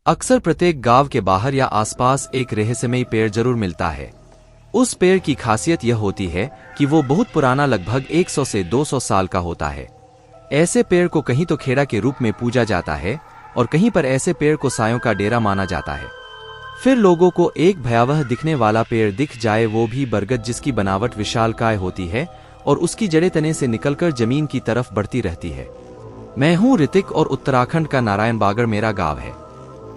अक्सर प्रत्येक गांव के बाहर या आसपास एक रहस्यमयी पेड़ जरूर मिलता है। उस पेड़ की खासियत यह होती है कि वो बहुत पुराना, लगभग 100 से 200 साल का होता है। ऐसे पेड़ को कहीं तो खेड़ा के रूप में पूजा जाता है और कहीं पर ऐसे पेड़ को सायों का डेरा माना जाता है। फिर लोगों को एक भयावह दिखने वाला पेड़ दिख जाए, वो भी बरगद, जिसकी बनावट विशालकाय होती है और उसकी जड़ें तने से निकलकर जमीन की तरफ बढ़ती रहती है। मैं हूं ऋतिक और उत्तराखंड का नारायण बागड़ मेरा गांव है।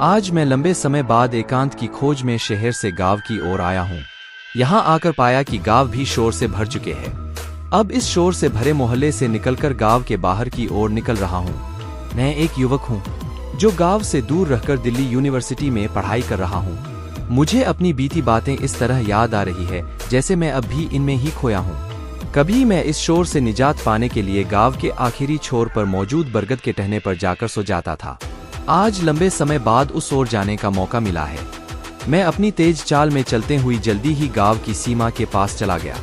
आज मैं लंबे समय बाद एकांत की खोज में शहर से गांव की ओर आया हूं। यहां आकर पाया कि गांव भी शोर से भर चुके हैं। अब इस शोर से भरे मोहल्ले से निकलकर गांव के बाहर की ओर निकल रहा हूं। मैं एक युवक हूं जो गांव से दूर रहकर दिल्ली यूनिवर्सिटी में पढ़ाई कर रहा हूं। मुझे अपनी बीती बातें इस तरह याद आ रही है जैसे मैं अब भी इनमें ही खोया हूं। कभी मैं इस शोर से निजात पाने के लिए गांव के आखिरी छोर पर मौजूद बरगद के टहने पर जाकर सो जाता था। आज लंबे समय बाद उस ओर जाने का मौका मिला है। मैं अपनी तेज चाल में चलते हुई जल्दी ही गांव की सीमा के पास चला गया।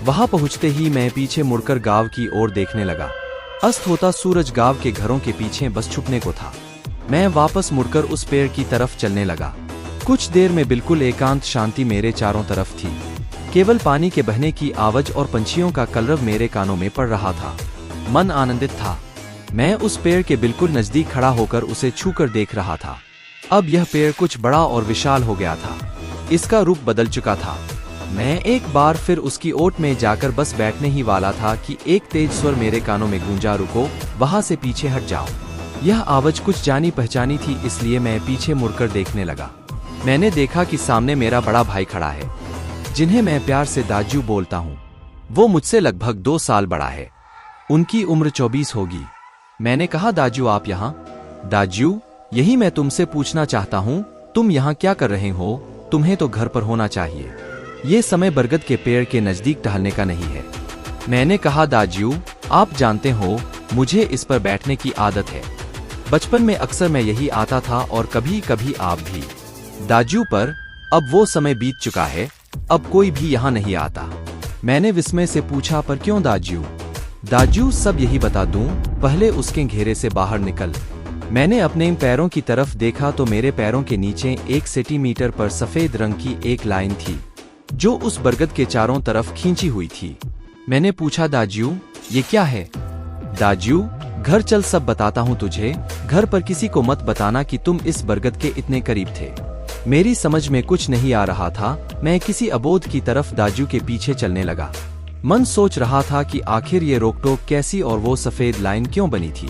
वहां पहुंचते ही मैं पीछे मुड़कर गांव की ओर देखने लगा। अस्त होता सूरज गांव के घरों के पीछे बस छुपने को था। मैं वापस मुड़कर उस पेड़ की तरफ चलने लगा। कुछ देर में बिल्कुल एकांत शांति मेरे चारों तरफ थी। केवल पानी के बहने की आवाज और पंछियों का कलरव मेरे कानों में पड़ रहा था। मन आनंदित था। मैं उस पेड़ के बिल्कुल नजदीक खड़ा होकर उसे छूकर देख रहा था। अब यह पेड़ कुछ बड़ा और विशाल हो गया था। इसका रूप बदल चुका था। मैं एक बार फिर उसकी ओट में जाकर बस बैठने ही वाला था कि एक तेज स्वर मेरे कानों में गूंजा, रुको, वहां से पीछे हट जाओ। यह आवाज कुछ जानी पहचानी थी, इसलिए मैं पीछे मुड़कर देखने लगा। मैंने देखा कि सामने मेरा बड़ा भाई खड़ा है, जिन्हें मैं प्यार से दाजू बोलता हूँ। वो मुझसे लगभग 2 साल बड़ा है। उनकी उम्र 24 होगी। मैंने कहा, दाजू आप यहाँ? दाजू, यही मैं तुमसे पूछना चाहता हूँ, तुम यहाँ क्या कर रहे हो? तुम्हें तो घर पर होना चाहिए। ये समय बरगद के पेड़ के नजदीक टहलने का नहीं है। मैंने कहा, दाजू आप जानते हो मुझे इस पर बैठने की आदत है। बचपन में अक्सर मैं यही आता था और कभी कभी आप भी। दाजू, पर अब वो समय बीत चुका है, अब कोई भी यहाँ नहीं आता। मैंने विस्मय से पूछा, पर क्यों दाजू? दाजू, सब यही बता दूं, पहले उसके घेरे से बाहर निकल। मैंने अपने पैरों की तरफ देखा तो मेरे पैरों के नीचे 1 सेंटीमीटर पर सफेद रंग की एक लाइन थी जो उस बरगद के चारों तरफ खींची हुई थी। मैंने पूछा, दाजू ये क्या है? दाजू, घर चल, सब बताता हूँ तुझे। घर पर किसी को मत बताना कि तुम इस बरगद के इतने करीब थे। मेरी समझ में कुछ नहीं आ रहा था। मैं किसी अबोध की तरफ दाजू के पीछे चलने लगा। मन सोच रहा था कि आखिर ये रोकटोक कैसी और वो सफेद लाइन क्यों बनी थी।